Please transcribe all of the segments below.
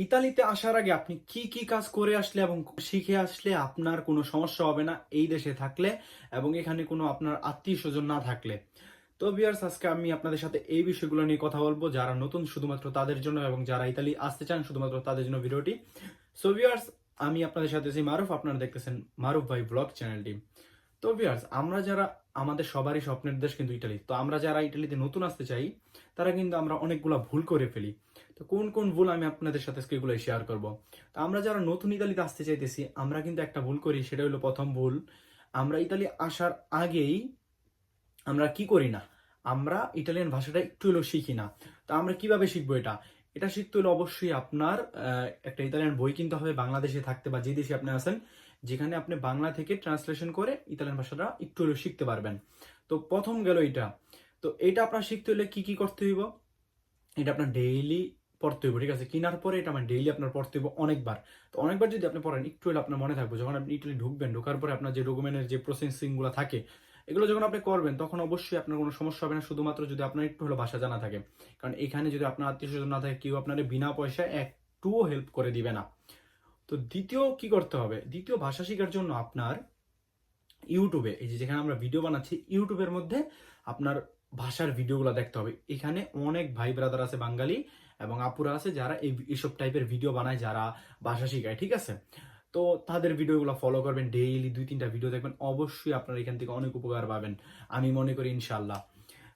ইতালিতে আসার আগে আপনি কি কি কাজ করে আসলে এবং শিখে আসলে আপনার কোনো সমস্যা হবে না এই দেশে থাকলে এবং এখানে কোনো আপনার আত্মীয় স্বজন না থাকলে। তো ভিউয়ার্স, আজকে আমি আপনাদের সাথে এই বিষয়গুলো নিয়ে কথা বলবো, যারা নতুন শুধুমাত্র তাদের জন্য এবং যারা ইতালি আসতে চান শুধুমাত্র তাদের জন্য ভিডিওটি। সো ভিউয়ার্স, আমি আপনাদের সাথে আছি মারুফ, আপনারা দেখতেছেন মারুফ ভাই ব্লগ চ্যানেলটি। তো ভিউয়ার্স, আমরা যারা, আমাদের সবারই স্বপ্নের দেশ কিন্তু ইটালি। তো আমরা যারা ইটালিতে নতুন আসতে চাই তারা কিন্তু আমরা অনেকগুলা ভুল করে ফেলি। তো কোন কোন ভুল আমি আপনাদের সাথে এগুলো শেয়ার করব। তো আমরা যারা নতুন ইতালিতে আসতে চাইতেছি আমরা কিন্তু একটা ভুল করি, সেটা হলো প্রথম ভুল, আমরা ইতালি আসার আগেই আমরা কি করি না, আমরা ইটালিয়ান ভাষাটা একটু হলেও শিখি না। তো আমরা কিভাবে শিখবো এটা? এটা শিখতে হলে অবশ্যই আপনার একটা ইতালিয়ান বই কিনতে হবে, বাংলাদেশে থাকতে বা যে দেশে আপনি আছেন, যেখানে আপনি বাংলা থেকে ট্রান্সলেশন করে ইতালিয়ান ভাষাটা একটু হলেও শিখতে পারবেন। তো প্রথম গেল এটা। তো এটা আপনার শিখতে হলে কি কি করতে হইব? এটা আপনার ডেইলি পড়তে হইব, ঠিক আছে? কেনার পরে এটা আমার ডেইলি আপনার পড়তে হইব অনেকবার। তো অনেকবার যদি আপনি পড়েন একটু হলে আপনার মনে থাকবে, যখন আপনি ইটালি ঢুকবেন, ঢোকার পরে আপনার যে ডকুমেন্টের যে প্রসেসিং গুলো থাকে এগুলো যখন আপনি করবেন তখন অবশ্যই আপনার কোনো সমস্যা হবে না, শুধুমাত্র যদি আপনার একটু হলো ভাষা জানা থাকে। কারণ এখানে যদি আপনার আত্মীয় স্বজন না থাকে, কেউ আপনার বিনা পয়সায় একটুও হেল্প করে দিবে না। তো দ্বিতীয় কি করতে হবে? দ্বিতীয় ভাষা শেখার জন্য আপনার ইউটিউবে, এই যে যেখানে আমরা ভিডিও বানাচ্ছি, ইউটিউবের মধ্যে আপনার ভাষার ভিডিওগুলো দেখতে হবে। এখানে অনেক ভাই ব্রাদার আছে বাঙালি এবং আপুরা আছে যারা এইসব টাইপের ভিডিও বানায়, যারা ভাষা শেখায়, ঠিক আছে? তো তাদের ভিডিওগুলো ফলো করবেন, ডেইলি 2-3টা ভিডিও দেখবেন, অবশ্যই আপনারা এখান থেকে অনেক উপকার পাবেন, আমি মনে করি ইনশাল্লাহ।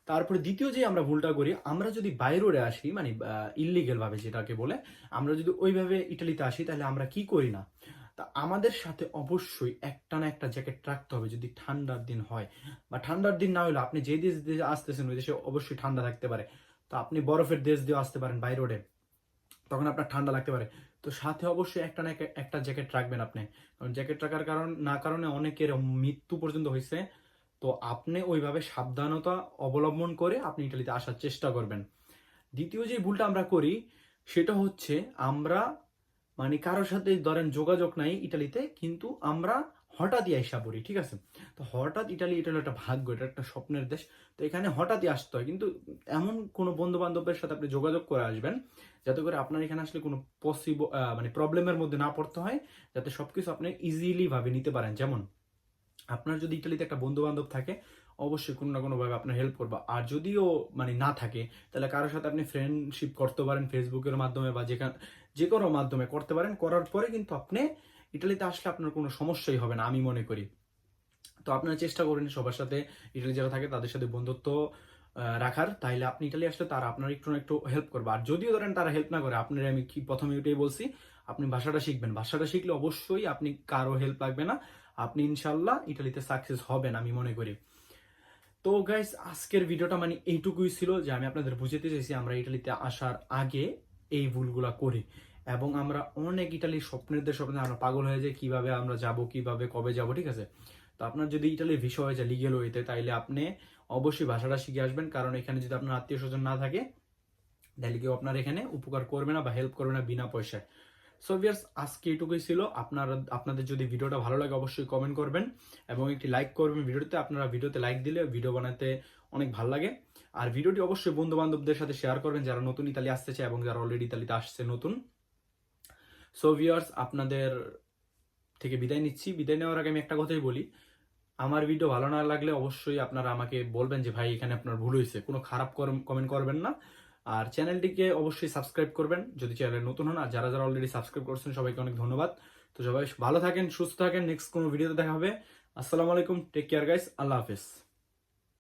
তারপরে দ্বিতীয় যে আমরা ভুলটা করি, আমরা যদি বাইরে আসি, মানে ইল্লিগেল ভাবে যেটাকে বলে, আমরা যদি ওইভাবে ইটালিতে আসি তাহলে আমরা কি করি না, তা আমাদের সাথে অবশ্যই একটা না একটা জ্যাকেট রাখতে হবে যদি ঠান্ডার দিন হয়, বা ঠান্ডার দিন না হলে আপনি যে দেশ দিয়ে আসতেছেন ওই দেশে অবশ্যই ঠান্ডা থাকতে পারে। তো আপনি বরফের দেশ দিয়ে আসতে পারেন বাই রোডে, তখন আপনার ঠান্ডা লাগতে পারে। তো সাথে অবশ্যই একটা না একটা জ্যাকেট রাখবেন আপনি, কারণ জ্যাকেট রাখার কারণে অনেকের মৃত্যু পর্যন্ত হয়েছে। তো আপনি ওইভাবে সাবধানতা অবলম্বন করে আপনি ইটালিতে আসার চেষ্টা করবেন। দ্বিতীয় যে ভুলটা আমরা করি সেটা হচ্ছে, আমরা মানে কারোর সাথে ধরেন যোগাযোগ নাই ইটালিতে, কিন্তু আমরা হঠাৎই আইসা পড়ি, ঠিক আছে? তো হঠাৎ ইটালি, এটা হলো একটা ভাগ্য, এটা একটা স্বপ্নের দেশ। তো এখানে হঠাৎই আসতে হয়, কিন্তু এমন কোনো বন্ধু বান্ধবের সাথে আপনি যোগাযোগ করে আসবেন যাতে করে আপনার এখানে আসলে কোনো মানে প্রবলেমের মধ্যে না পড়তে হয়, যাতে সবকিছু আপনি ইজিলি ভাবে নিতে পারেন। যেমন আপনার যদি ইটালিতে একটা বন্ধু বান্ধব থাকে, অবশ্যই কোনো না কোনো ভাবে আপনার হেল্প করবা। আর যদিও মানে না থাকে, তাহলে কারোর সাথে আপনি ফ্রেন্ডশিপ করতে পারেন ফেসবুকের মাধ্যমে বা যে কোনো মাধ্যমে করতে পারেন। করার পরে কিন্তু আপনি ইটালিতে আসলে আপনার কোনো সমস্যাই হবে না, আমি মনে করি। তো আপনারা চেষ্টা করেন সবার সাথে, ইটালি যারা থাকে তাদের সাথে বন্ধুত্ব রাখার, তাইলে আপনি ইটালি আসলে তারা আপনার একটু না একটু হেল্প করবে। আর যদিও ধরেন তারা হেল্প না করে, আপনার আমি কি প্রথমে ওইটাই বলছি, আপনি ভাষাটা শিখবেন। ভাষাটা শিখলে অবশ্যই আপনি কারো হেল্প লাগবে না, আপনি ইনশাল্লাহ ইটালিতে সাকসেস হবেন, আমি মনে করি। তো গাইস, আজকের ভিডিওটা মানে এইটুকুই ছিল যে আমি আপনাদের বুঝাতে চাইছি আমরা ইটালিতে আসার আগে এই ভুলগুলা করি, এবং আমরা অনেক ইটালির স্বপ্নের দেশ, স্বপ্নে আমরা পাগল হয়ে যাই কিভাবে আমরা যাব, কিভাবে কবে যাব, ঠিক আছে? তো আপনার যদি ইটালির ভিসা হয়ে যায় লিগেল হইতে, তাইলে আপনি অবশ্যই ভাষাটা শিখে আসবেন, কারণ এখানে যদি আপনার আত্মীয় স্বজন না থাকে তাহলে কেউ আপনার এখানে উপকার করবে না বা হেল্প করবে না বিনা পয়সায়। সো ভিউয়ার্স, আজকে এটুকুই ছিল। আপনাদের যদি ভিডিওটা ভালো লাগে অবশ্যই কমেন্ট করবেন এবং একটি লাইক করবেন ভিডিওতে। আপনারা ভিডিওতে লাইক দিলে ভিডিও বানাতে অনেক ভালো লাগে। আর ভিডিওটি অবশ্যই বন্ধু বান্ধবদের সাথে শেয়ার করবেন যারা নতুন ইতালি আসতে চায় এবং যারা অলরেডি ইতালিতে আসছে নতুন। সো ভিউয়ার্স, আপনাদের থেকে বিদায় নিচ্ছি। বিদায় নেওয়ার আগে আমি একটা কথাই বলি, আমার ভিডিও ভালো না লাগলে অবশ্যই আপনারা আমাকে বলবেন যে ভাই এখানে আপনার ভুল হয়েছে, কোনো খারাপ কমেন্ট করবেন না। আর চ্যানেলটিকে অবশ্যই সাবস্ক্রাইব করবেন যদি চ্যানেলে নতুন হন। আর যারা যারা অলরেডি সাবস্ক্রাইব করছেন সবাইকে অনেক ধন্যবাদ। তো সবাই ভালো থাকেন, সুস্থ থাকেন, নেক্সট কোনো ভিডিওতে দেখা হবে। আসসালামু আলাইকুম, টেক কেয়ার গাইস, আল্লাহ হাফেজ।